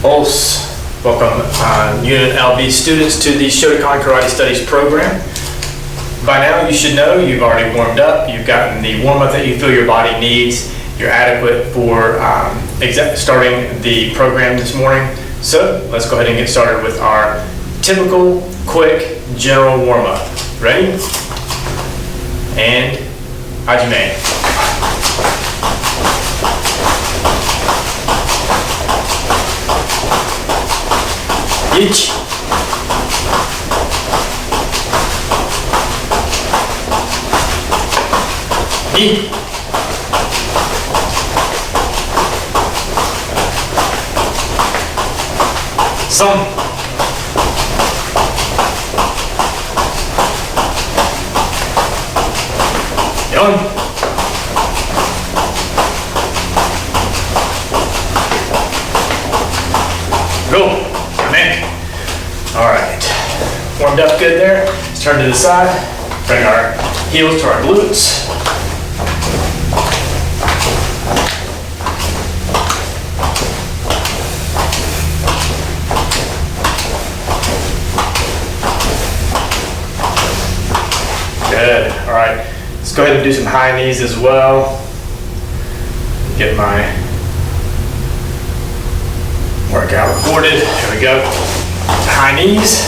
Os. Welcome UNLV students to the Shotokan Karate Studies program. By now you should know you've already warmed up, you've gotten the warm-up that you feel your body needs, you're adequate for starting the program this morning. So let's go ahead and get started with our typical, quick, general warm-up. Ready? And Hajime. Ichi. Ni. San. Yon. Go. All right, warmed up good there. Let's turn to the side, bring our heels to our glutes. Good, all right. Let's go ahead and do some high knees as well. Get my workout recorded, here we go. High knees.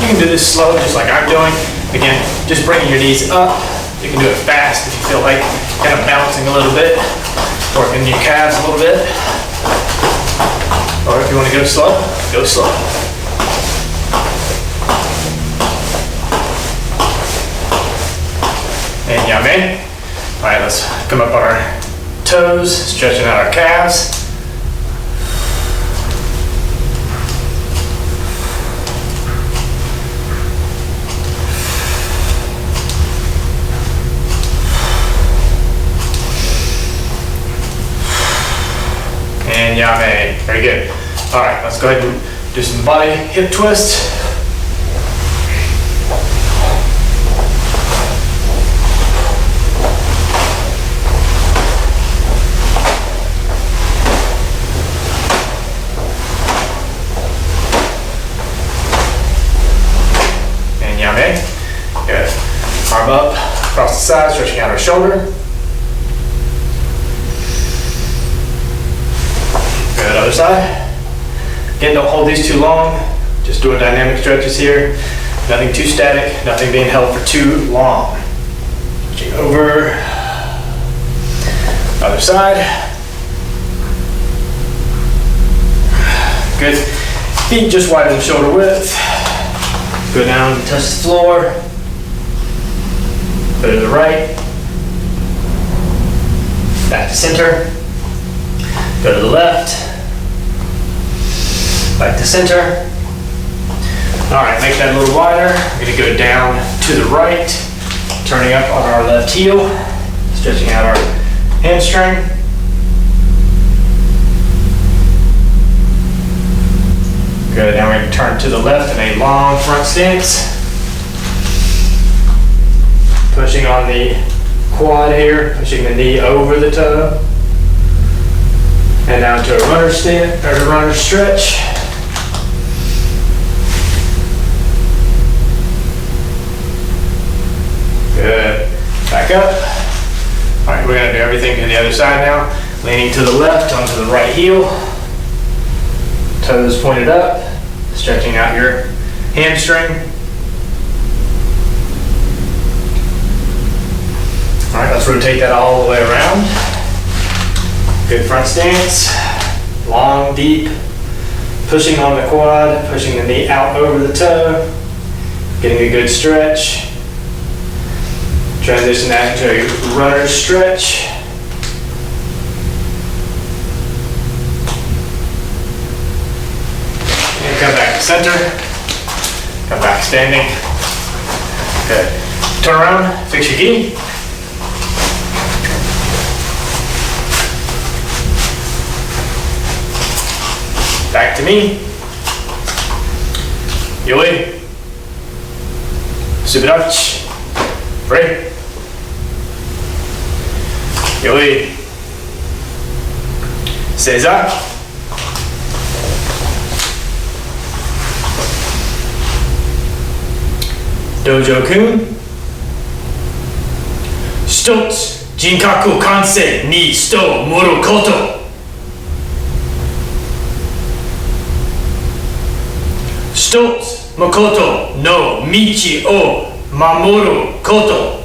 You can do this slow, just like I'm doing. Again, just bringing your knees up. You can do it fast if you feel like kind of bouncing a little bit, working your calves a little bit. Or if you want to go slow, go slow. And yame. All right, let's come up on our toes, stretching out our calves. And yame. Very good. All right, let's go ahead and do some body hip twists. And yame. Good. Arm up, across the side, stretching out our shoulder. Good, other side. Again, don't hold these too long. Just doing dynamic stretches here. Nothing too static, nothing being held for too long. Switching over. Other side. Good. Feet just widen shoulder width. Go down, touch the floor. Go to the right. Back to center. Go to the left. Back to center. All right, make that a little wider. We're gonna go down to the right, turning up on our left heel, stretching out our hamstring. Good, now we're gonna turn to the left in a long front stance. Pushing on the quad here, pushing the knee over the toe. And now to a runner stand, or a runner stretch. Good. Back up. All right, we're gonna do everything to the other side now. Leaning to the left onto the right heel. Toes pointed up. Stretching out your hamstring. All right, let's rotate that all the way around. Good front stance. Long, deep. Pushing on the quad, pushing the knee out over the toe. Getting a good stretch. Transition that into a runner stretch. And come back to center. Come back standing. Good. Turn around, fix your gi. Back to me. Yoi. Subirachi. Free. Yoi. Seiza. Dojo-kun. 一つ、人格完成に人を盛ること。一つ、誠の道を守ること。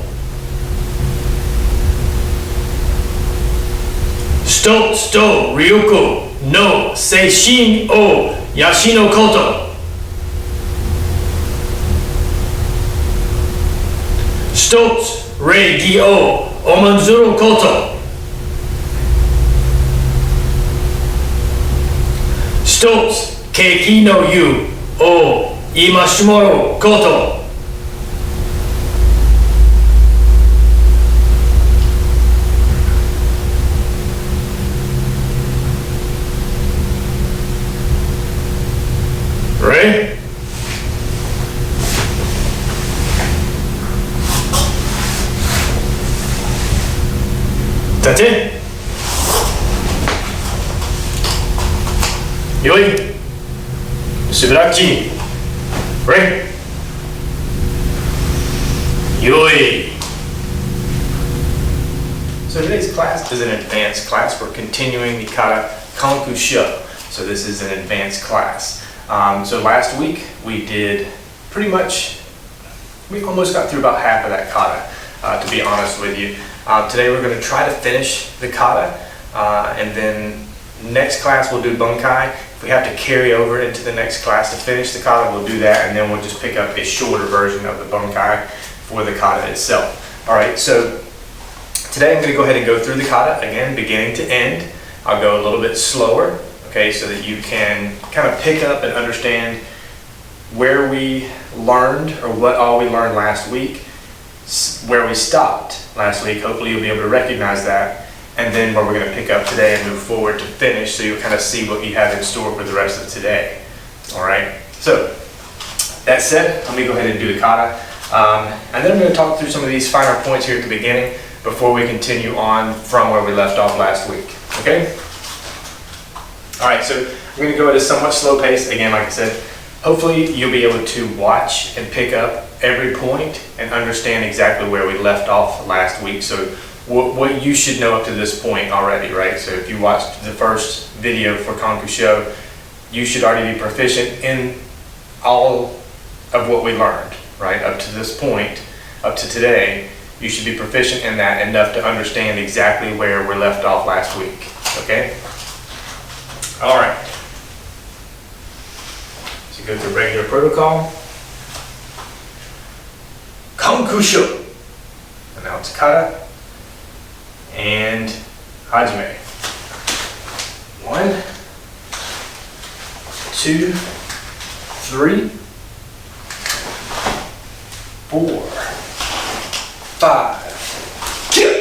一つと力の精神を養うこと。一つ礼儀を重んずること。一つ景気の湯を戒めること。Ready? That's it. よい。しばらく。Ready? よい。So today's class is an advanced class. We're continuing the kata Kanku Sho. So this is an advanced class. So last week we did pretty much, we almost got through about half of that kata, to be honest with you. Today we're going to try to finish the kata, and then next class we'll do bunkai. If we have to carry over into the next class to finish the kata, we'll do that, and then we'll just pick up a shorter version of the bunkai for the kata itself. Alright, so today I'm going to go ahead and go through the kata again, beginning to end. I'll go a little bit slower, okay, so that you can kind of pick up and understand where we learned, or what all we learned last week, where we stopped last week. Hopefully you'll be able to recognize that, and then where we're going to pick up today and move forward to finish, so you'll kind of see what you have in store for the rest of today. Alright, so that said, let me go ahead and do the kata, and then I'm going to talk through some of these finer points here at the beginning before we continue on from where we left off last week. Okay? Alright, so I'm going to go at a somewhat slow pace. Again, like I said, hopefully you'll be able to watch and pick up every point and understand exactly where we left off last week. So what you should know up to this point already, right? So if you watched the first video for Kanku Sho, you should already be proficient in all of what we learned, right? Up to this point, up to today, you should be proficient in that enough to understand exactly where we left off last week, okay? Alright. So go through regular protocol. Kanku Sho. And now it's kata. And hajime. 1, 2, 3, 4, 5, kill!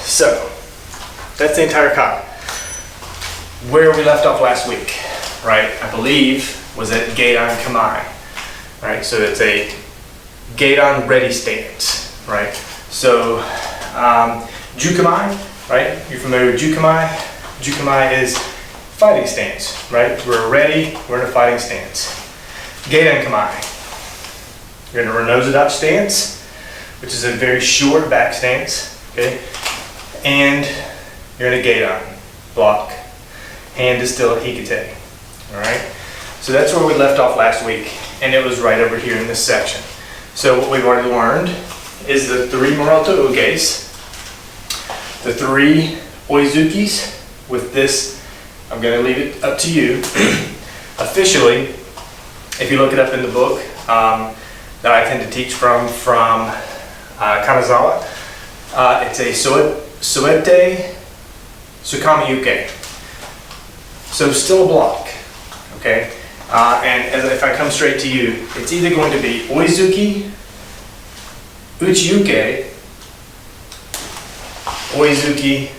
So, that's the entire kata. Where we left off last week, right, I believe was at Geidan Kamae, right? So it's a Geidan ready stance, right? So, Jukamai, right? You're familiar with Jukamai? Jukamai is fighting stance, right? We're ready, we're in a fighting stance. Geidan Kamae. You're in a Renosadach stance, which is a very short back stance, okay? And you're in a Geidan block. Hand is still at Hikite, all right? So that's where we left off last week, and it was right over here in this section. So what we've already learned is the 3 Moroto Uges, the 3 Oizukis with this. I'm going to leave it up to you. Officially, if you look it up in the book that I tend to teach from Kanazawa, it's a Soete Sukamiyuke. So still a block, okay? And if I come straight to you, it's either going to be Oizuki, Uchiyuke, Oizuki,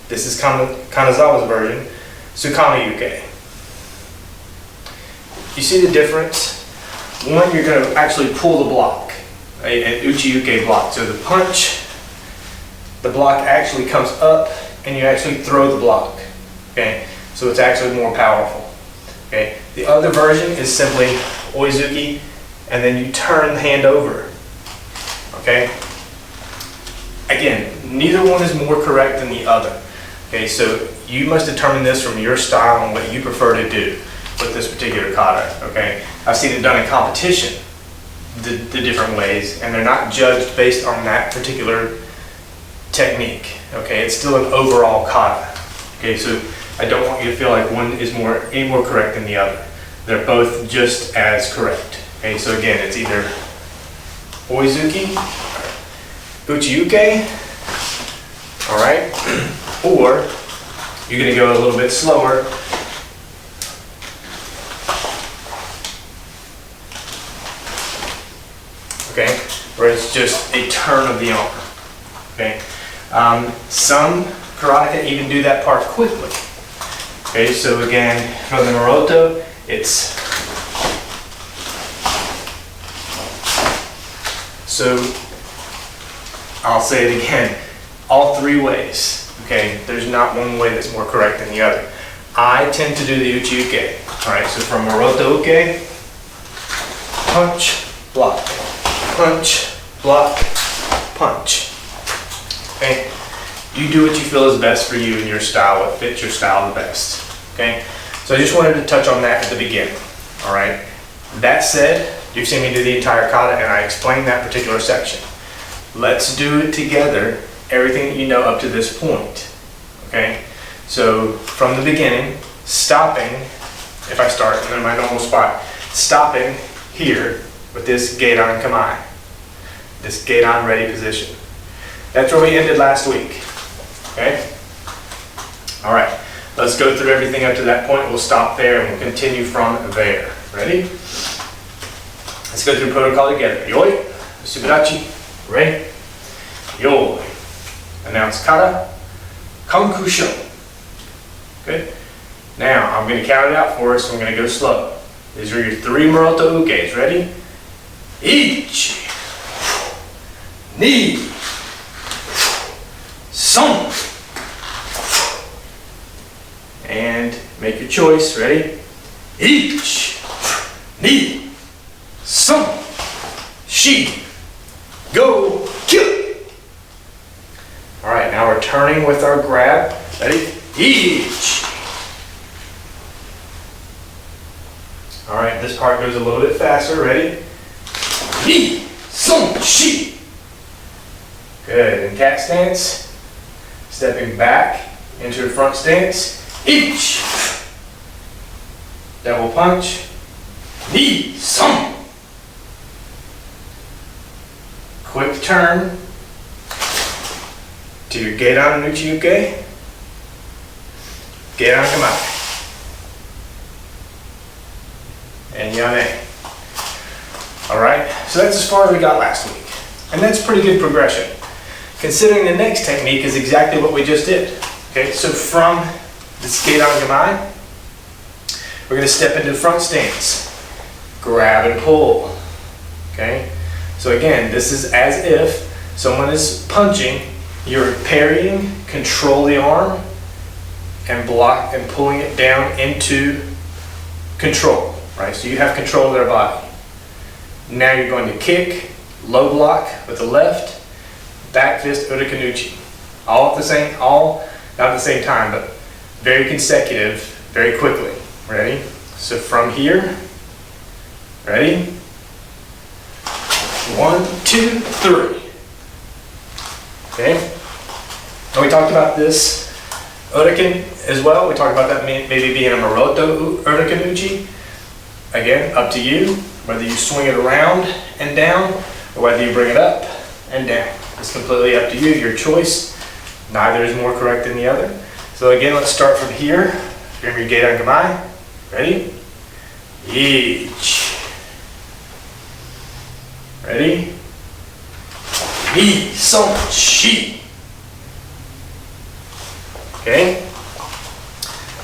this is Kanazawa's version, Sukamiyuke. You see the difference? One, you're going to actually pull the block, an Uchiyuke block. So the punch, the block actually comes up and you actually throw the block, okay? So it's actually more powerful. Okay. The other version is simply Oizuki, and then you turn the hand over. Okay. Again, neither one is more correct than the other. Okay, so you must determine this from your style and what you prefer to do with this particular kata. Okay. I've seen it done in competition, the different ways, and they're not judged based on that particular technique. Okay, it's still an overall kata. Okay, so I don't want you to feel like one is any more correct than the other. They're both just as correct. Okay, so again, it's either Oizuki, Uchiyuke, all right, or you're going to go a little bit slower. Okay, where it's just a turn of the arm. Okay, some karateka even do that part quickly. Okay, so again, for the Moroto, it's so I'll say it again, all 3 ways. Okay, there's not one way that's more correct than the other. I tend to do the Uchiyuke. All right, so from Moroto Uke, punch, block, punch, block, punch. Okay. You do what you feel is best for you and your style, what fits your style the best, okay? So I just wanted to touch on that at the beginning, all right? That said, you've seen me do the entire kata and I explained that particular section. Let's do it together, everything that you know up to this point, okay? So from the beginning, stopping, if I start in my normal spot, stopping here with this Geidan Kamae, this Geidan ready position. That's where we ended last week. Okay? All right. Let's go through everything up to that point. We'll stop there and we'll continue from there. Ready? Let's go through protocol together. Yoi, Subarachi, Re, Yoi. Announce kata, Kanku Sho. Good. Now, I'm going to count it out for us, so I'm going to go slow. These are your 3 Moroto Uges. Ready? Ichi, ni, son. And make your choice. Ready? Ichi, ni, son, shi, go, kill. All right, now we're turning with our grab. Ready? Ichi. All right, this part goes a little bit faster. Ready? Ni, son, shi. Good. In cat stance, stepping back into the front stance. Each. Double punch. Ni, son. Quick turn to your Geidan and Uchiyuke. Geidan Kamae. And Yane. Alright, so that's as far as we got last week. And that's pretty good progression. Considering the next technique is exactly what we just did. Okay, so from this Geidan Kamae, we're going to step into the front stance. Grab and pull. Okay, so again, this is as if someone is punching, you're parrying, control the arm, and block and pulling it down into control. right? So you have control of their body. Now you're going to kick, low block with the left, back fist, Shotokan. All not at the same time, but very consecutive, very quickly. Ready? So from here, ready? 1, 2, 3. Okay? And we talked about this Shotokan as well. We talked about that maybe being a Maroto Shotokan. Again, up to you, whether you swing it around and down, or whether you bring it up and down. It's completely up to you, your choice. Neither is more correct than the other. So again, let's start from here. Remember your Gedan Gamai. Ready? Each. Ready? Ni, son, shi. Okay?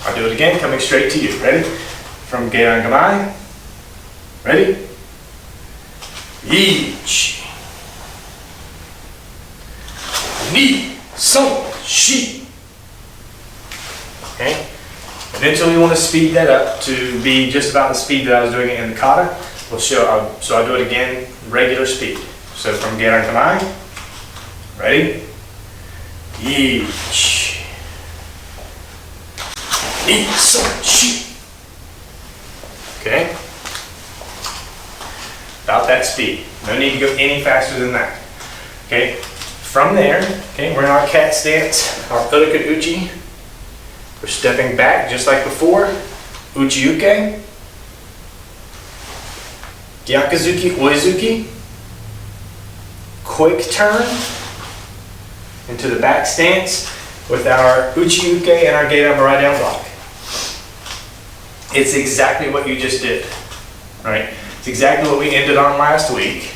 I'll do it again, coming straight to you. Ready? From Gedan Gamai. Ready? Each. Ni, son, shi. Okay? Eventually we want to speed that up to be just about the speed that I was doing it in the kata. So I'll do it again, regular speed. So from Gedan Gamai. Ready? Each. Ni, son, shi. Okay? About that speed. No need to go any faster than that. Okay? From there, okay, we're in our cat stance, our Shotokan Uchi. We're stepping back just like before. Uchi Uke. Gyakuzuki Oizuki. Quick turn into the back stance with our Uchi Uke and our Gedan right down block. It's exactly what you just did, right? It's exactly what we ended on last week,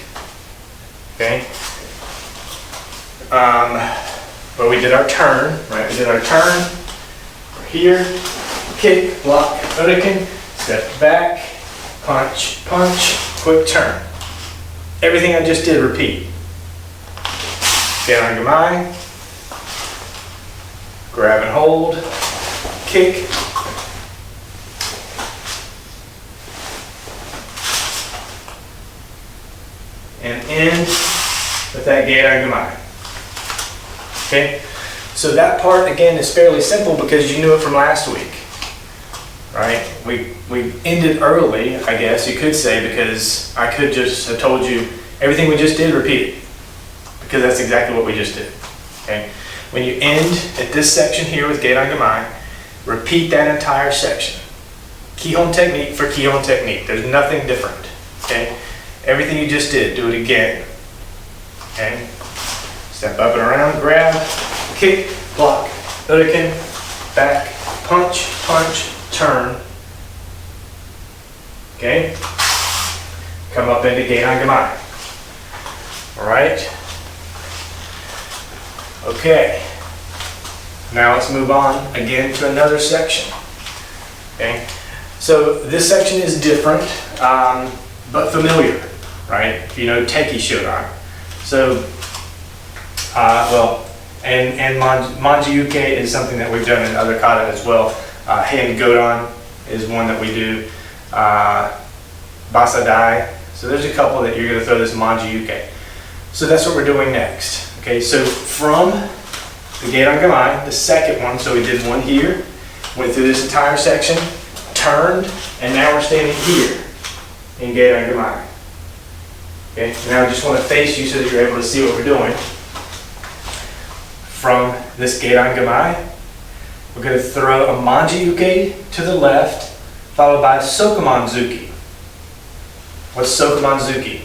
okay? Where we did our turn, right? We did our turn. We're here, kick, block, Shotokan, step back, punch, punch, quick turn. Everything I just did, repeat. Gedan Gamai, grab and hold, kick, and end with that Gedan Gamai. Okay, so that part again is fairly simple because you knew it from last week, right? We ended early, I guess you could say, because I could just have told you everything we just did, repeat it, because that's exactly what we just did. Okay, when you end at this section here with Gedan Gamai, repeat that entire section. Kihon technique for Kihon technique. There's nothing different. Okay, everything you just did, do it again. Okay. Step up and around, grab, kick, block, Shotokan, back, punch, punch, turn. Okay? Come up into Gedan Gamai. Alright? Okay. Now let's move on again to another section. Okay? So this section is different, but familiar, right? If you know Kanku Sho. So and Manji Uke is something that we've done in other kata as well. Hand Godan is one that we do. Basadai. So there's a couple that you're going to throw this Manji Uke. So that's what we're doing next. Okay, so from the Gedan Gamai, the second one, so we did one here, went through this entire section, turned, and now we're standing here in Gedan Gamai. Okay, now I just want to face you so that you're able to see what we're doing. From this Gedan Gamai, we're going to throw a Manji Uke to the left, followed by Sokoman Zuki. What's Sokoman Zuki?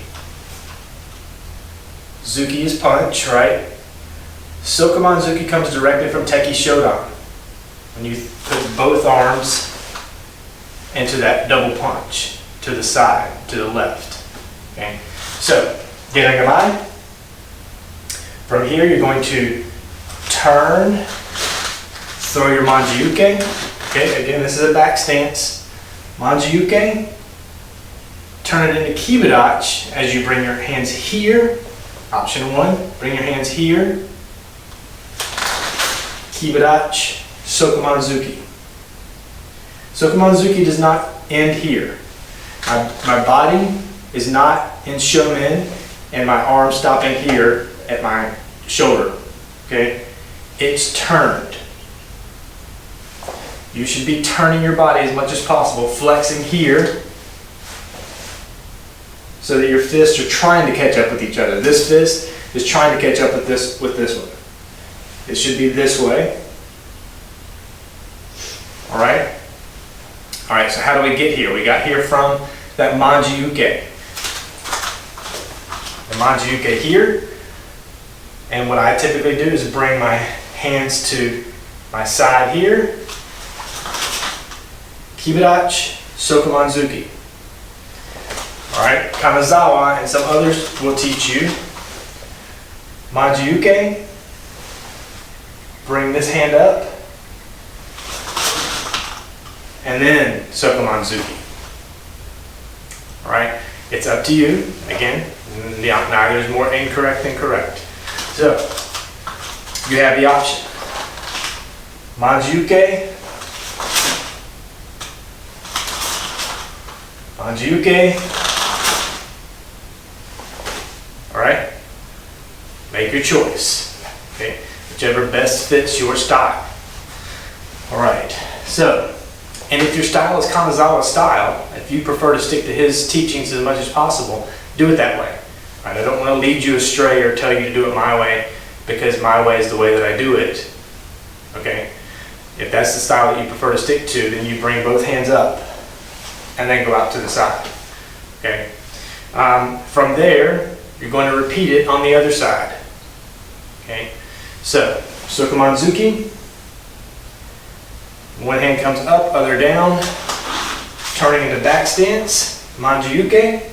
Zuki is punch, right? Sokoman Zuki comes directly from Teki Shodan. When you put both arms into that double punch to the side, to the left. Okay? So, Gedan Gamai. From here, you're going to turn, throw your Manji Uke. Okay, again, this is a back stance. Manji Uke. Turn it into Kibidachi as you bring your hands here. Option one, bring your hands here. Kibidachi, Sokoman Zuki. Sokoman Zuki does not end here. My body is not in Shomen and my arm stopping here at my shoulder, okay? It's turned. You should be turning your body as much as possible, flexing here so that your fists are trying to catch up with each other. This fist is trying to catch up with this one. It should be this way. All right? All right, so how do we get here? We got here from that manji-uke. The manji-uke here. And what I typically do is bring my hands to my side here. Kibadachi, Sokomanzuki. All right, Kanazawa and some others will teach you manji-uke. Bring this hand up. And then Sokomanzuki. All right, it's up to you. Again, neither is more incorrect than correct. So, you have the option. Manji-uke. Manji-uke. All right, make your choice. Okay, whichever best fits your style. All right, so. And if your style is Kanazawa's style, if you prefer to stick to his teachings as much as possible, do it that way. Right? I don't want to lead you astray or tell you to do it my way, because my way is the way that I do it. Okay? If that's the style that you prefer to stick to, then you bring both hands up and then go out to the side. Okay? From there, you're going to repeat it on the other side. Okay? So, Sokomanzuki. One hand comes up, other down, turning into back stance, manji-uke,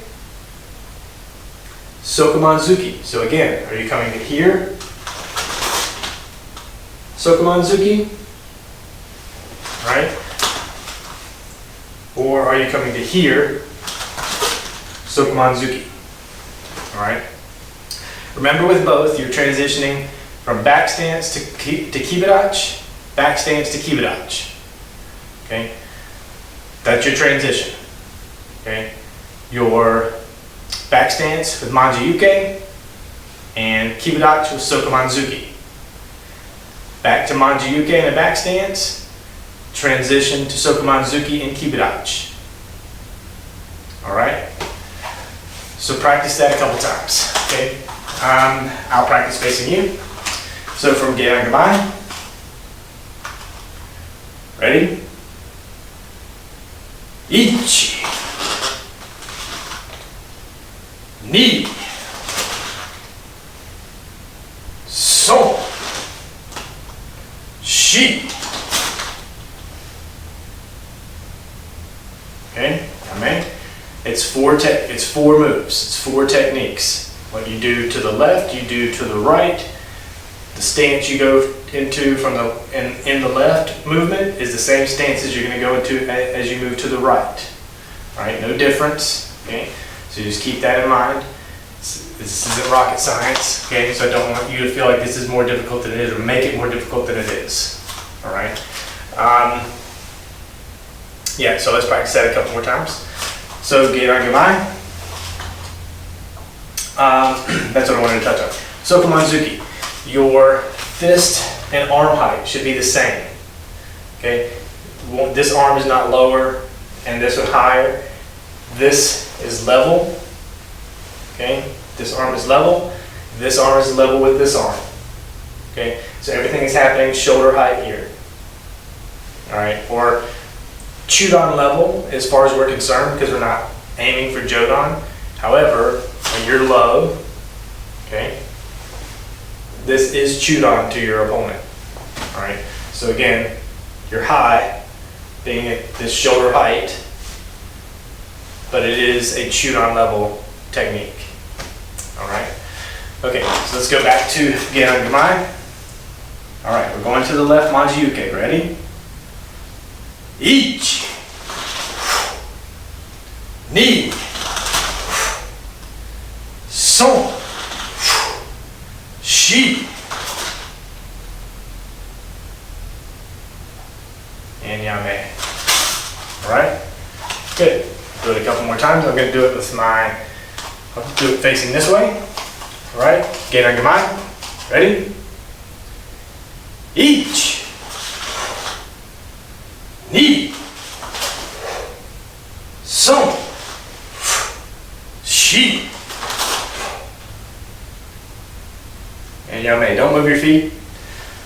Sokomanzuki. So again, are you coming to here? Sokomanzuki, right? Or are you coming to here? Sokomanzuki, all right? Remember with both, you're transitioning from back stance to kibadachi, back stance to kibadachi. Okay, that's your transition. Okay, your back stance with manji-uke and kibadachi with Sokomanzuki. Back to manji-uke and a back stance, transition to Sokomanzuki and kibadachi. All right. So practice that a couple times. Okay, I'll practice facing you. So from Geiran Gamai. Ready? Ichi, ni, so, shi. Okay, amen. It's four moves. It's four techniques. What you do to the left, you do to the right. The stance you go into from in the left movement is the same stance as you're going to go into as you move to the right. All right, no difference. Okay, so just keep that in mind. This isn't rocket science. Okay, so I don't want you to feel like this is more difficult than it is, or make it more difficult than it is. All right. Yeah. So let's practice that a couple more times. So Geiran Gamai. That's what I wanted to touch on. Sokomanzuki. Your fist and arm height should be the same. Okay, this arm is not lower and this one higher. This is level. Okay, this arm is level. This arm is level with this arm. Okay, so everything is happening shoulder height here. All right, or Chudan level as far as we're concerned, because we're not aiming for Jodan. However, when you're low, okay, this is Chudan to your opponent. All right. So again, you're high, being at this shoulder height, but it is a Chudan level technique. All right. Okay. So let's go back to Geiran Gamai. All right. We're going to the left manji-uke. Ready? Ichi, ni, so, shi, and yame. All right? Good. Do it a couple more times. I'm going to do it with I'll do it facing this way. All right, get on your mind. Ready? Each. Ni. Son. Shi. And yame, don't move your feet.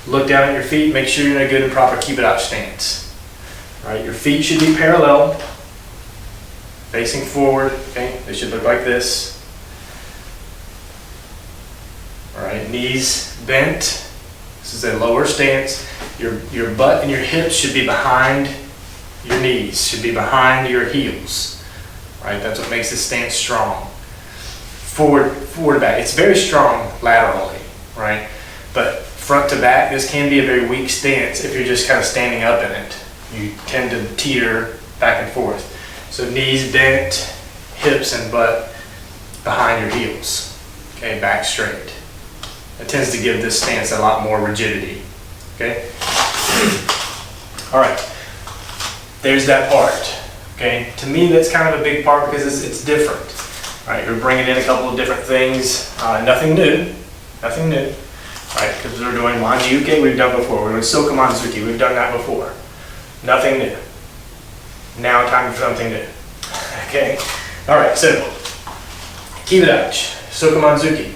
Look down at your feet. Make sure you're in a good and proper keep it out stance. All right, your feet should be parallel, facing forward. Okay, they should look like this. All right, knees bent. This is a lower stance. Your butt and your hips should be behind your knees, should be behind your heels. All right, that's what makes this stance strong. Forward to back. It's very strong laterally, right? But front to back, this can be a very weak stance if you're just kind of standing up in it. You tend to teeter back and forth. So knees bent, hips and butt behind your heels. Okay, back straight. It tends to give this stance a lot more rigidity. Okay? All right. There's that part. Okay? To me, that's kind of a big part because it's different. All right, you're bringing in a couple of different things. Nothing new. Nothing new. All right, because we're doing Manji Uke, we've done before. We're doing Shotokan Zuki, we've done that before. Nothing new. Now time for something new. Okay? All right, so keep it out. Shotokan Zuki.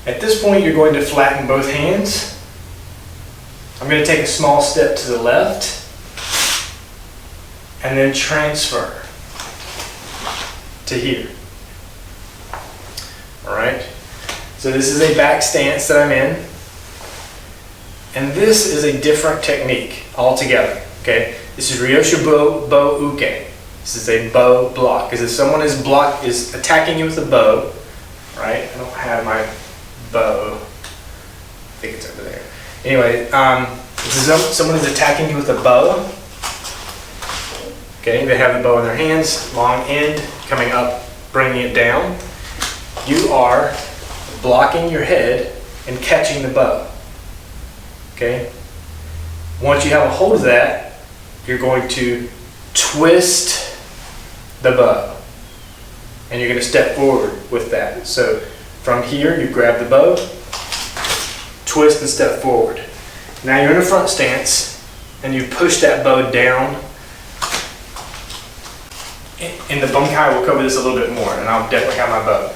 At this point, you're going to flatten both hands. I'm going to take a small step to the left and then transfer to here. All right? So this is a back stance that I'm in. And this is a different technique altogether. Okay? This is Ryosho Bo Uke. This is a bow block. Because if someone is attacking you with a bow, right? I don't have my bow. I think it's over there. Anyway, someone is attacking you with a bow. Okay, they have the bow in their hands, long end coming up, bringing it down. You are blocking your head and catching the bow. Okay? Once you have a hold of that, you're going to twist the bow. And you're going to step forward with that. So from here, you grab the bow, twist and step forward. Now you're in a front stance and you push that bow down. In the bunkai, we'll cover this a little bit more, and I'll definitely have my bow.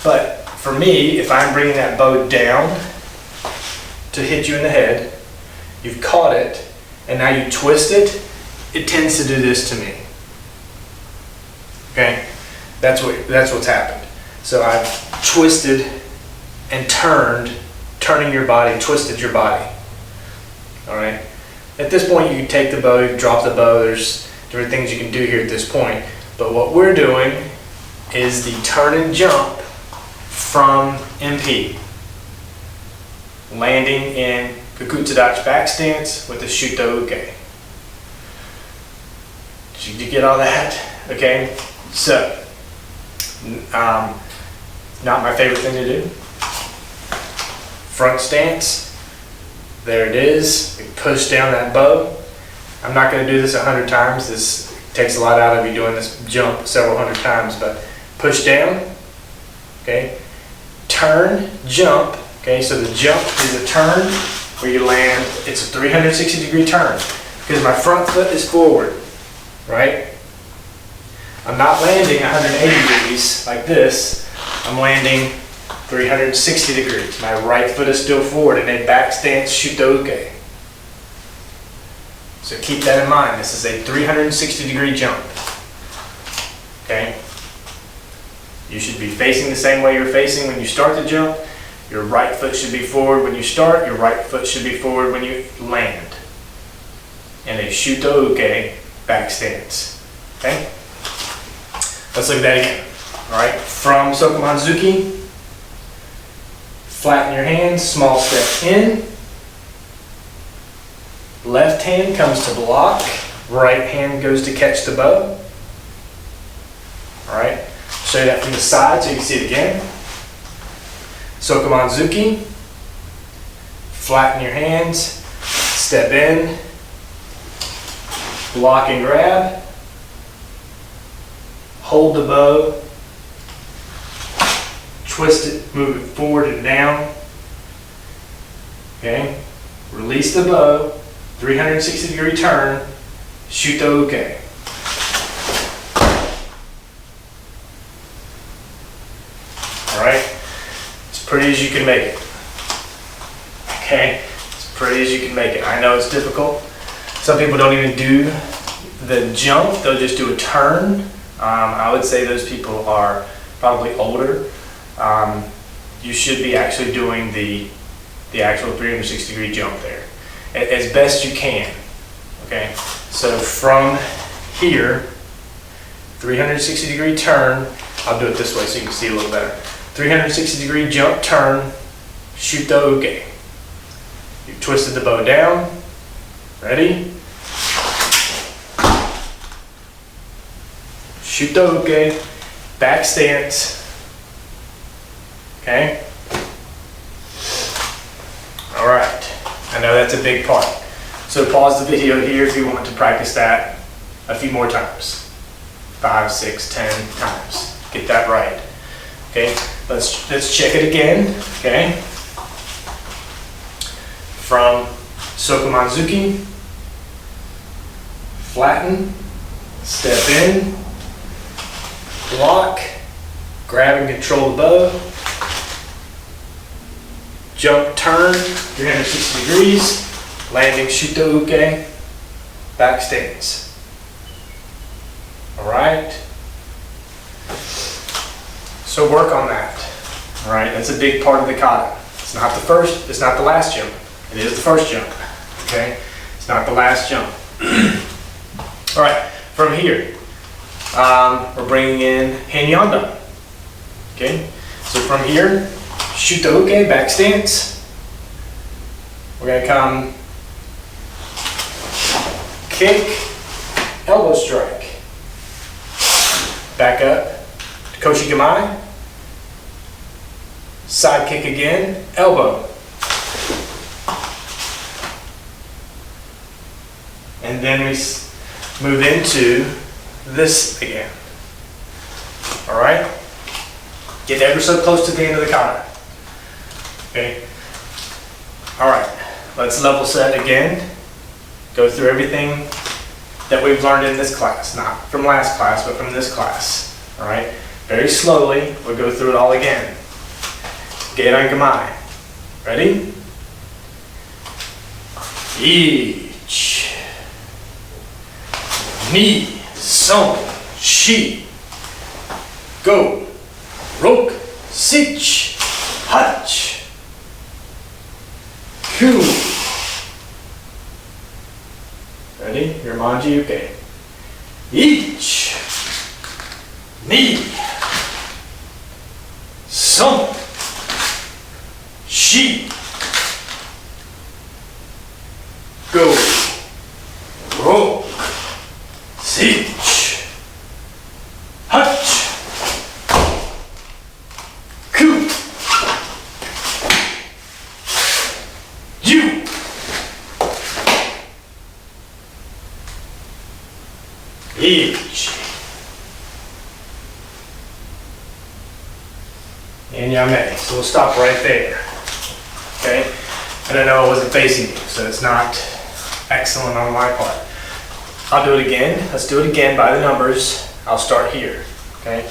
But for me, if I'm bringing that bow down to hit you in the head, you've caught it, and now you twist it, it tends to do this to me. Okay? That's what's happened. So I've twisted and turning your body, twisted your body. All right? At this point, you can take the bow, you can drop the bow. There's different things you can do here at this point. But what we're doing is the turn and jump from MP. Landing in Kakutsudachi back stance with the Shuto Uke. Did you get all that? Okay, so, not my favorite thing to do. Front stance, there it is. You push down that bow. I'm not going to do this 100 times. This takes a lot out of you doing this jump several hundred times, but push down, okay? Turn, jump, okay? So the jump is a turn where you land. It's a 360 degree turn because my front foot is forward, right? I'm not landing 180 degrees like this. I'm landing 360 degrees. My right foot is still forward in a back stance Shuto-uke. So keep that in mind. This is a 360 degree jump. Okay? You should be facing the same way you're facing when you start the jump. Your right foot should be forward when you start. Your right foot should be forward when you land. And a Shuto-uke back stance. Okay? Let's look at that again. Alright, from Shotokan Zuki, flatten your hands, small step in. Left hand comes to block, right hand goes to catch the bow. Alright, show you that from the side so you can see it again. Shotokan Zuki, flatten your hands, step in, block and grab. hold the bow, twist it, move it forward and down. Okay, release the bow, 360-degree turn, shoot the uke. All right, as pretty as you can make it. Okay, as pretty as you can make it. I know it's difficult. Some people don't even do the jump, they'll just do a turn. I would say those people are probably older. You should be actually doing the actual 360-degree jump there as best you can. Okay, so from here, 360-degree turn. I'll do it this way so you can see a little better. 360-degree jump, turn, shoot the uke. You've twisted the bow down. Ready? Shoot the uke, back stance. Okay? All right. I know that's a big part. So pause the video here if you want to practice that a few more times. 5, 6, 10 times. Get that right. Okay? Let's check it again. Okay? From Sokomanzuki, flatten, step in, block, grab and control the bow, jump, turn, 360 degrees, landing, shoot the uke, back stance. All right? So work on that. All right, that's a big part of the kata. It's not the first, it's not the last jump. It is the first jump, okay? It's not the last jump. All right, from here, we're bringing in Hanyanda, okay? So from here, shoot the uke, back stance. We're gonna come kick, elbow strike. Back up to Koshi-gamai. Side kick again, elbow. And then we move into this again. All right? Get ever so close to the end of the kata. Okay? All right, let's level set again. Go through everything that we've learned in this class. Not from last class, but from this class. All right? Very slowly, we'll go through it all again. Geiran-gamai. Ready? Each. Ni, son, shi. Go. Rok, sich, hach. Ku. Ready? Your manji uke. Each. Ni. Son. Shi. Go. Rok. Sich. Hach. Ku. Ju. Ich. And yame. So we'll stop right there. Okay? And I know I wasn't facing you, so it's not excellent on my part. I'll do it again. Let's do it again by the numbers. I'll start here. Okay?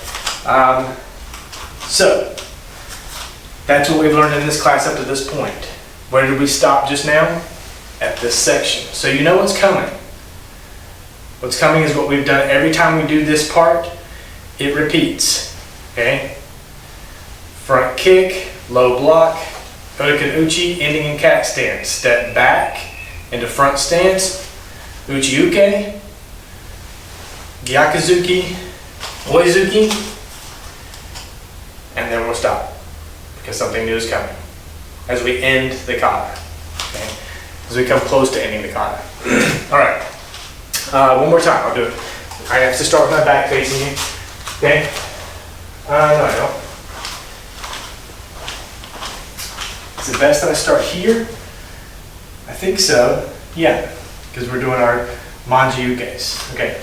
So, that's what we've learned in this class up to this point. Where did we stop just now? At this section. So you know what's coming. What's coming is what we've done every time we do this part. It repeats. Okay? Front kick, low block, Shotokan uchi, ending in cat stance. Step back into front stance, uchi uke, gyakuzuki, oizuki, and then we'll stop because something new is coming as we end the kata. Okay? As we come close to ending the kata. All right. One more time. I'll do it. I have to start with my back facing you. Okay? No, I don't. Is it best that I start here? I think so. Yeah, because we're doing our manji ukes. Okay,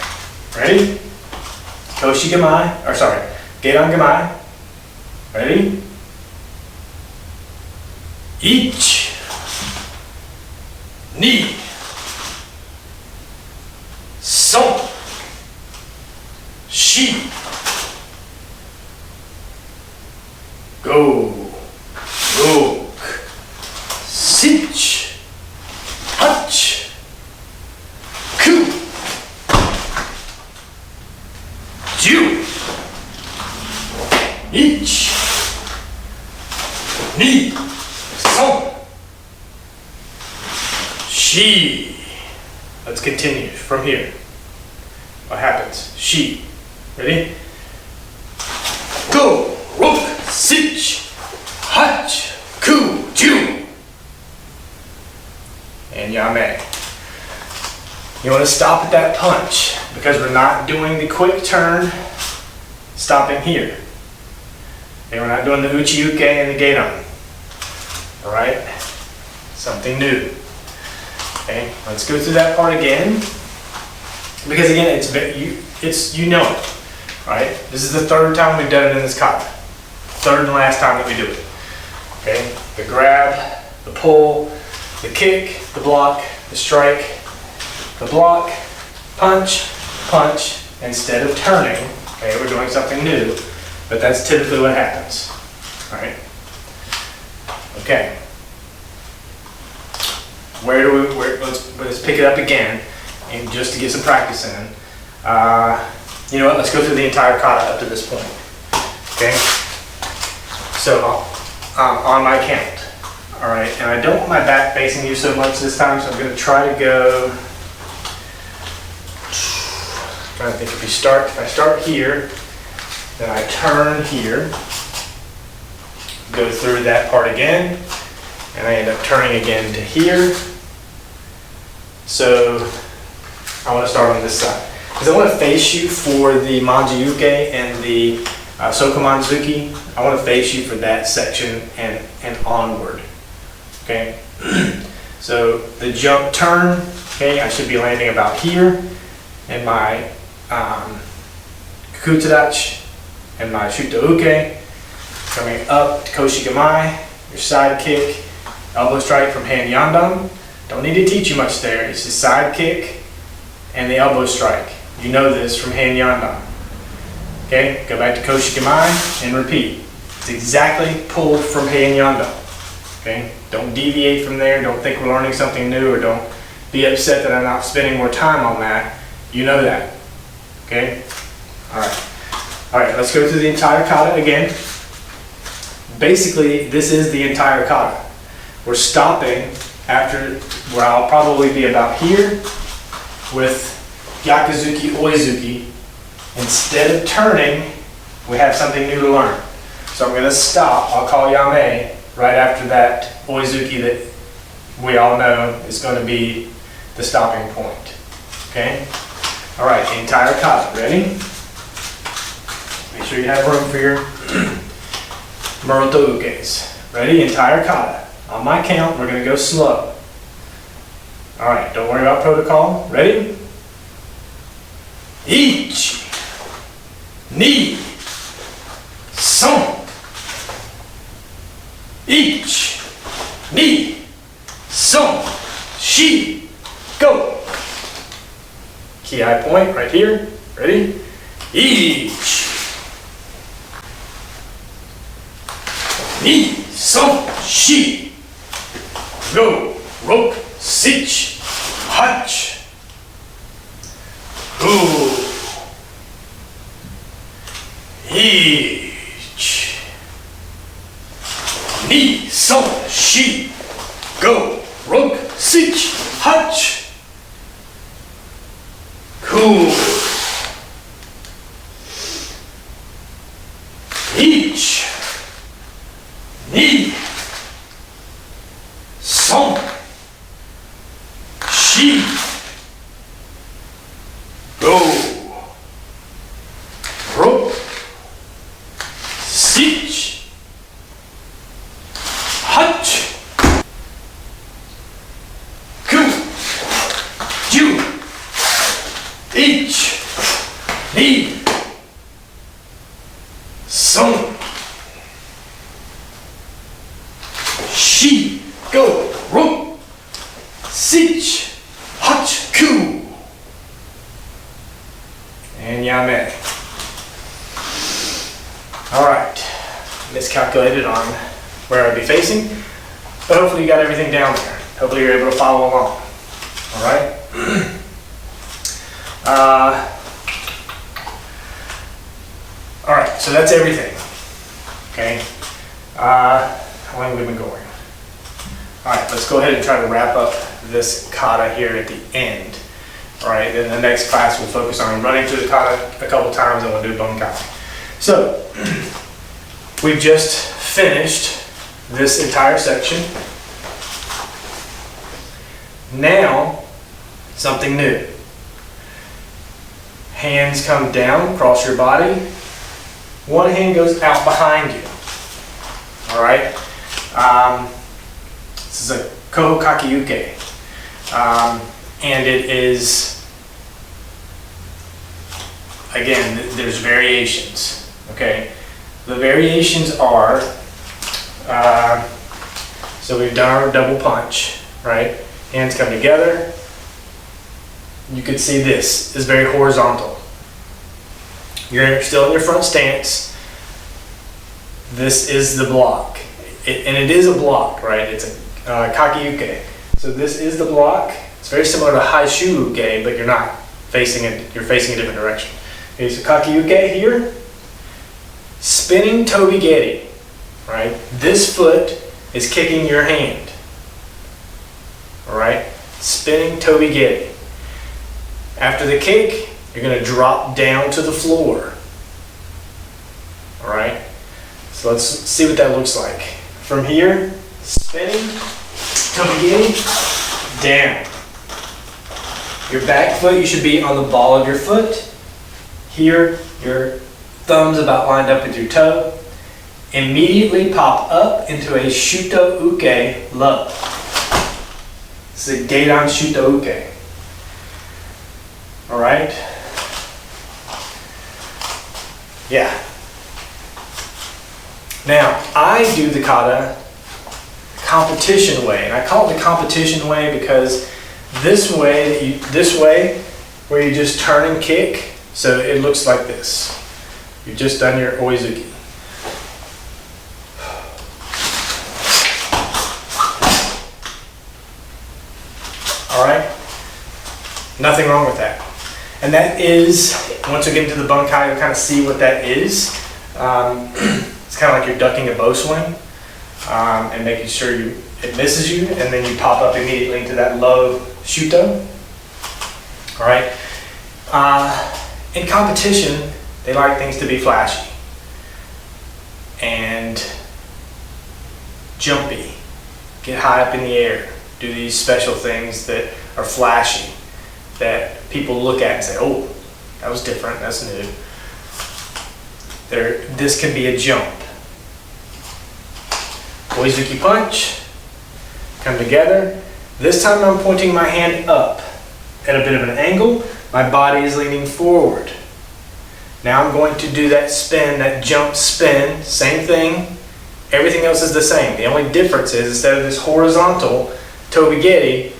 ready? Koshi Gamai, or sorry, Geidan Gamai. Ready? Ich, ni, son, shi, go, rok, sich, hach, ku, ju, ich, ni, son, shi. Let's continue from here. What happens? Shi. Ready? Go, rok, sich, hach, ku, ju. And yame. You want to stop at that punch because we're not doing the quick turn, stopping here. Okay, we're not doing the uchi-uke and the geidan. All right? Something new. Okay, let's go through that part again. Because again, you know it, right? This is the third time we've done it in this kata. Third and last time that we do it. Okay, the grab, the pull, the kick, the block, the strike, the block, punch, punch. Instead of turning, okay, we're doing something new, but that's typically what happens. All right. Okay. Let's pick it up again, and just to get some practice in. You know what? Let's go through the entire kata up to this point. Okay. So on my count. All right. And I don't want my back facing you so much this time, so I'm going to try to go. I'm trying to think. If I start here, then I turn here, go through that part again, and I end up turning again to here. So I want to start on this side because I want to face you for the Manji-uke and the Sokomanzuki. I want to face you for that section and onward. Okay. So the jump turn. Okay, I should be landing about here, and my Kukutadachi and my Shutouke coming up to Koshi Gamai, your side kick, elbow strike from hand yandan. Don't need to teach you much there. It's the side kick and the elbow strike. You know this from hand yandan. Okay, go back to Koshi Gamai and repeat. It's exactly pulled from hand yandan. Okay, don't deviate from there. Don't think we're learning something new, or don't be upset that I'm not spending more time on that. You know that. Okay? Alright. Alright, let's go through the entire kata again. Basically, this is the entire kata. We're stopping after where I'll probably be about here with Yakuzuki, Oizuki. Instead of turning, we have something new to learn. So I'm going to stop. I'll call Yame right after that Oizuki that we all know is going to be the stopping point. Okay? Alright, the entire kata. Ready? Make sure you have room for your Muroto Ukes. Ready? Entire kata. On my count, we're going to go slow. Alright, don't worry about protocol. Ready? Ich, ni, son. Ich, ni, son, shi, go. Key eye point right here. Ready? Ich, ni, son, shi. Go, rok, sich, hach. Go. Ich, ni, son, shi. Go, rok, sich, hach. Cool. Ich, ni, son, shi, go, rok, sich, hach, ku, ju, ich, ni, go. Ro. Sich. Hach. Ku. And yame. Alright. Miscalculated on where I'd be facing, but hopefully you got everything down there. Hopefully you're able to follow along. Alright. Alright, so that's everything. Okay. How long have we been going? Alright, let's go ahead and try to wrap up this kata here at the end. Alright, then the next class we'll focus on running through the kata a couple times and we'll do bunkai. So, we've just finished this entire section. Now, something new. Hands come down across your body. One hand goes out behind you. Alright? This is a Koho Kakiyuke. And it is, again, there's variations. Okay? The variations are, so we've done our double punch, right? Hands come together. You can see this is very horizontal. You're still in your front stance. This is the block. And it is a block, right? It's a kakiyuke. So this is the block. It's very similar to haishu-uke, but you're not facing it. You're facing a different direction. Okay, so kakiyuke here. Spinning tobi-geri, right? This foot is kicking your hand. All right? Spinning tobi-geri. After the kick, you're going to drop down to the floor. All right? So let's see what that looks like. From here, spinning, tobi-geri, down. Your back foot, you should be on the ball of your foot. Here, your thumb's about lined up with your toe. Immediately pop up into a Shuto-uke low. This is a Geidan Shuto-uke. Alright? Yeah. Now, I do the kata competition way, and I call it the competition way because this way, where you just turn and kick, so it looks like this. You've just done your oizuki. Alright? Nothing wrong with that. And that is, once we get into the bunkai, you'll kind of see what that is. It's kind of like you're ducking a bow swing and making sure it misses you, and then you pop up immediately into that low shuto. Alright? In competition, they like things to be flashy and jumpy, get high up in the air, do these special things that are flashy, that people look at and say, oh, that was different, that's new. This can be a jump. Oizuki punch, come together. This time I'm pointing my hand up at a bit of an angle. My body is leaning forward. Now I'm going to do that spin, that jump spin, same thing. Everything else is the same. The only difference is instead of this horizontal tobi-geri,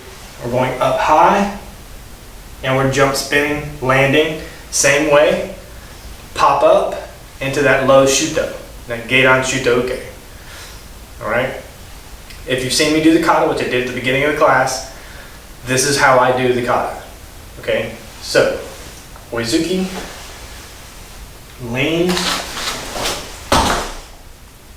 we're going up high and we're jump spinning, landing, same way. Pop up into that low shuto, that Geidan Shuto-uke. Alright? If you've seen me do the kata, which I did at the beginning of the class, this is how I do the kata. Okay? So, oizuki, lean,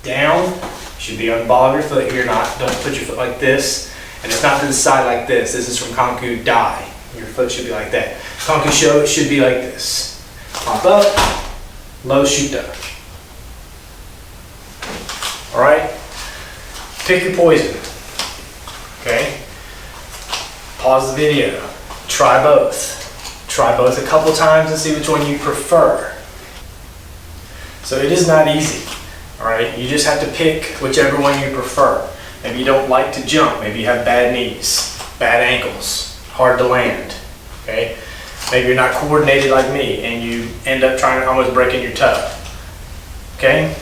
down, should be on the ball of your foot here, don't put your foot like this, and it's not to the side like this. This is from Kanku Dai. Your foot should be like that. Kanku Sho, it should be like this. Pop up, low shuto. Alright? Pick your poison. Okay? Pause the video. Try both. Try both a couple times and see which one you prefer. So it is not easy. Alright? You just have to pick whichever one you prefer. Maybe you don't like to jump. Maybe you have bad knees, bad ankles, hard to land. Okay? Maybe you're not coordinated like me and you end up trying to almost breaking your toe. Okay?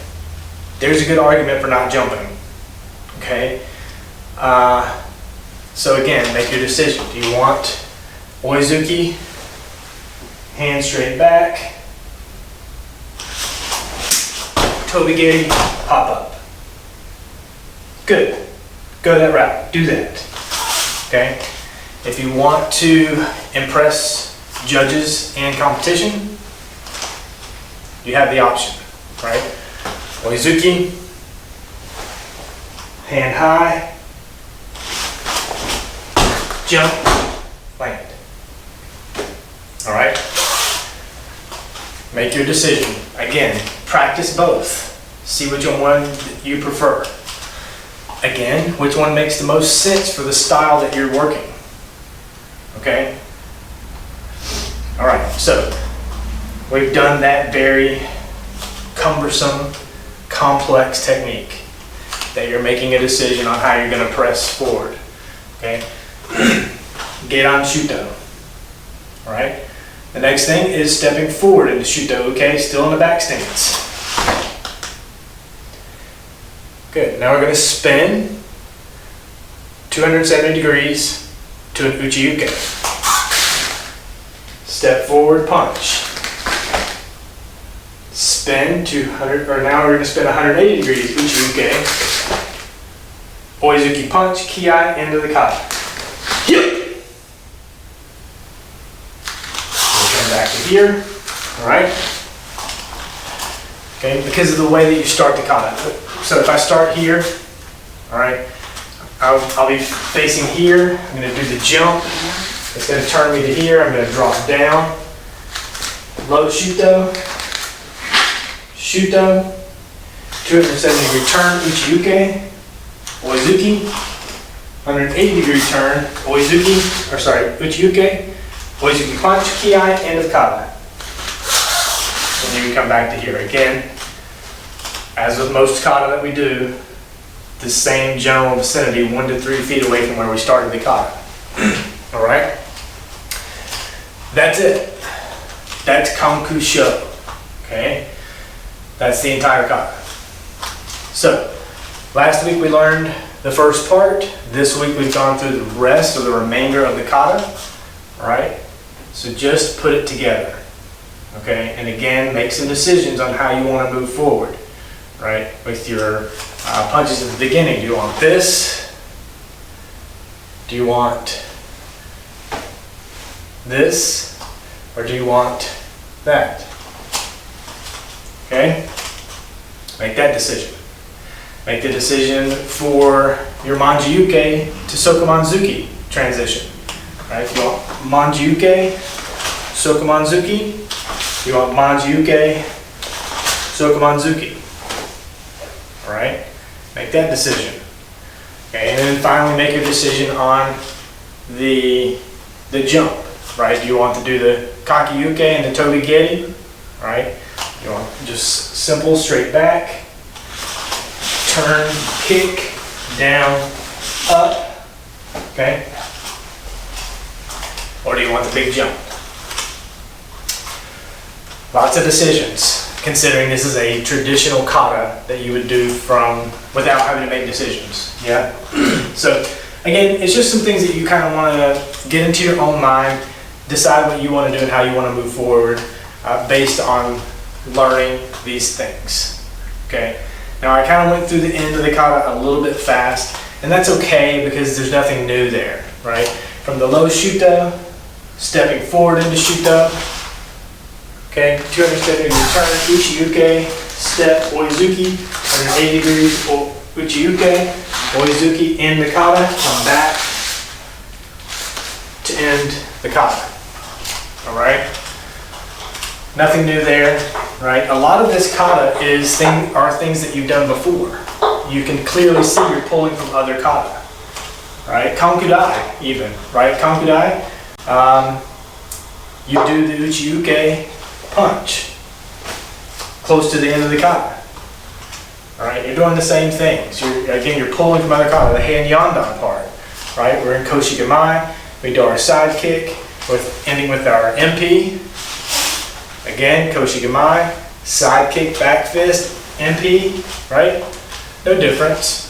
There's a good argument for not jumping. Okay? So again, make your decision. Do you want Oizuki, hand straight back, Tobigiri, pop up? Good. Go that route. Do that. Okay? If you want to impress judges and competition, you have the option, right? Oizuki, hand high, jump, land. All right? Make your decision. Again, practice both. See which one you prefer. Again, which one makes the most sense for the style that you're working. Okay? All right, so we've done that very cumbersome, complex technique that you're making a decision on how you're going to press forward. Okay? Get on Shuto. All right? The next thing is stepping forward into Shuto, okay? Still in the back stance. Good. Now we're going to spin 270 degrees to an Uchi-Uke. Step forward, punch. Spin 200, or now we're going to spin 180 degrees, Uchi-Uke. Oizuki punch, Kiai into the kata. We'll come back to here. Alright? Okay, because of the way that you start the kata. So if I start here, alright, I'll be facing here. I'm going to do the jump. It's going to turn me to here. I'm going to drop down. Low Shuto. Shuto. 270 degree turn, Uchi-Uke. Oizuki. 180 degree turn, Oizuki, or sorry, Uchi-Uke. Oizuki punch, Kiai, end of kata. And then you come back to here again. As with most kata that we do, the same general vicinity, 1 to 3 feet away from where we started the kata. All right? That's it. That's Kanku Sho. Okay? That's the entire kata. So, last week we learned the first part. This week we've gone through the rest of the remainder of the kata. All right? So just put it together. Okay? And again, make some decisions on how you want to move forward. Right? With your punches at the beginning. Do you want this? Do you want this? Or do you want that? Okay? Make that decision. Make the decision for your Manji-Uke to Sokomanzuki transition. Right? You want Manji-Uke, Sokomanzuki. You want Manji-Uke, Sokomanzuki. Alright? Make that decision. Okay, and then finally make your decision on the jump. Right? Do you want to do the Kaki-Uke and the Tobi-Geri? Right? You want just simple, straight back, turn, kick, down, up. Okay? Or do you want the big jump? Lots of decisions, considering this is a traditional kata that you would do without having to make decisions. Yeah? So, again, it's just some things that you kind of want to get into your own mind, decide what you want to do and how you want to move forward based on learning these things. Okay? Now, I kind of went through the end of the kata a little bit fast, and that's okay because there's nothing new there, right? From the low Shuto, stepping forward into Shuto, okay, 270 degree turn, Uchi-Uke, step, Oizuki, 180 degrees, Uchi-Uke, Oizuki, end the kata, come back to end the kata. Alright? Nothing new there, right? A lot of this kata are things that you've done before. You can clearly see you're pulling from other kata. Right? Kankudai, even, right? Kankudai, you do the Uchi-Uke punch close to the end of the kata. Alright, you're doing the same things. You're pulling from other kata, the hand yandan part. Right? We're in Koshigamai, we do our side kick, ending with our MP. Again, Koshigamai, side kick, back fist, MP, right? No difference.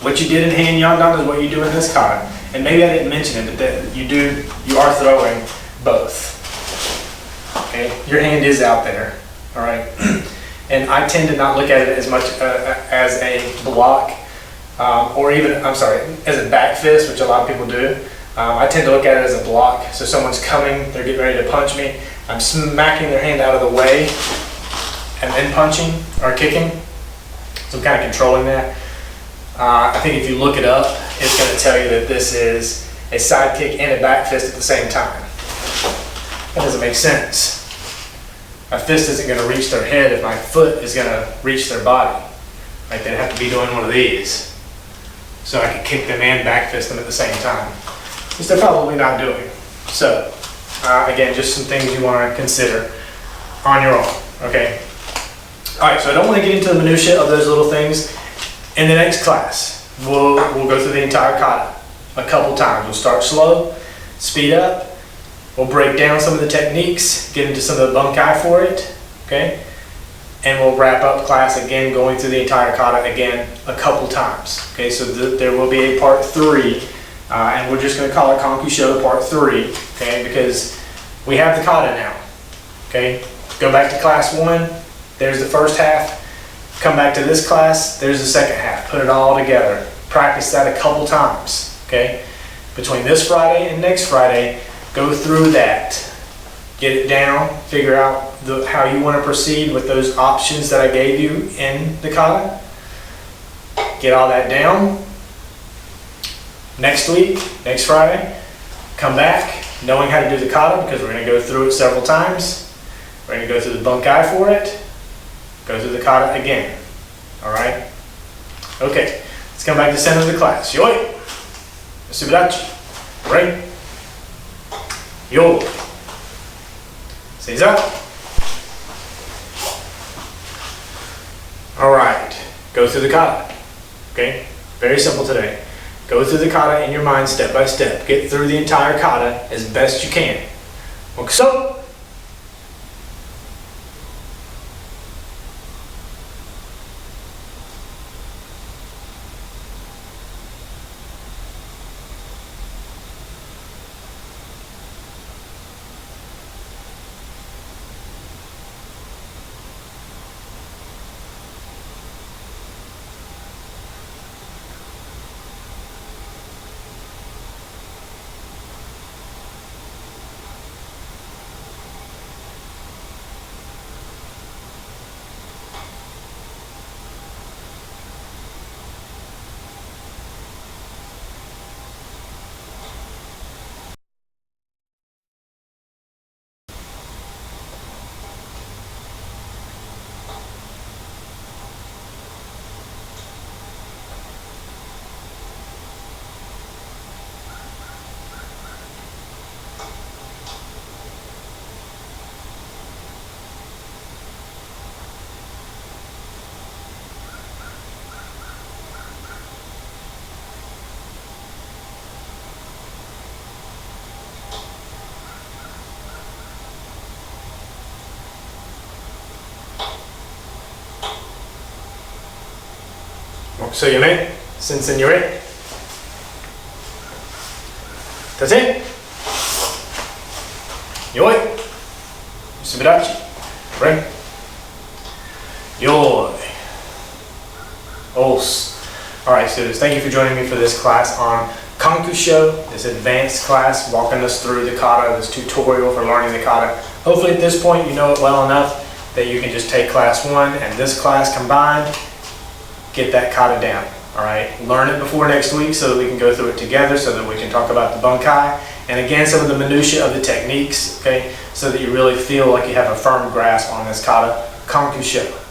What you did in hand yandan is what you do in this kata. And maybe I didn't mention it, but that you are throwing both. Okay, your hand is out there, all right? And I tend to not look at it as much as a block, or even, as a back fist, which a lot of people do. I tend to look at it as a block. So someone's coming, they're getting ready to punch me, I'm smacking their hand out of the way, and then punching or kicking. So I'm kind of controlling that. I think if you look it up, it's going to tell you that this is a side kick and a back fist at the same time. That doesn't make sense. My fist isn't going to reach their head if my foot is going to reach their body. Like, they'd have to be doing one of these. So I could kick them and back fist them at the same time, which they're probably not doing. So, again, just some things you want to consider on your own, okay? All right, so I don't want to get into the minutia of those little things. In the next class, we'll go through the entire kata a couple times. We'll start slow, speed up. We'll break down some of the techniques, get into some of the bunkai for it, okay? And we'll wrap up class again, going through the entire kata again a couple times, okay? So there will be a part 3, and we're just going to call it Kanku Sho part 3, okay? Because we have the kata now, okay? Go back to class 1, there's the first half. Come back to this class, there's the second half. Put it all together. Practice that a couple times, okay? Between this Friday and next Friday, go through that. Get it down, figure out how you want to proceed with those options that I gave you in the kata. Get all that down. Next week, next Friday, come back knowing how to do the kata, because we're going to go through it several times. We're going to go through the bunkai for it. Go through the kata again. All right? Okay. Let's come back to the center of the class. Yoi. Subidachi. Right. Yo. Seiza. All right. Go through the kata. Okay? Very simple today. Go through the kata in your mind step by step. Get through the entire kata as best you can. So. So you may, Signore. That's it. Yoi. Subidachi. Right. Yoi. Os. Alright students, thank you for joining me for this class on Kanku Sho, this advanced class walking us through the kata, this tutorial for learning the kata. Hopefully at this point you know it well enough that you can just take class 1 and this class combined, get that kata down. Alright, learn it before next week so that we can go through it together, so that we can talk about the bunkai, and again some of the minutia of the techniques, okay, so that you really feel like you have a firm grasp on this kata, Kanku Sho.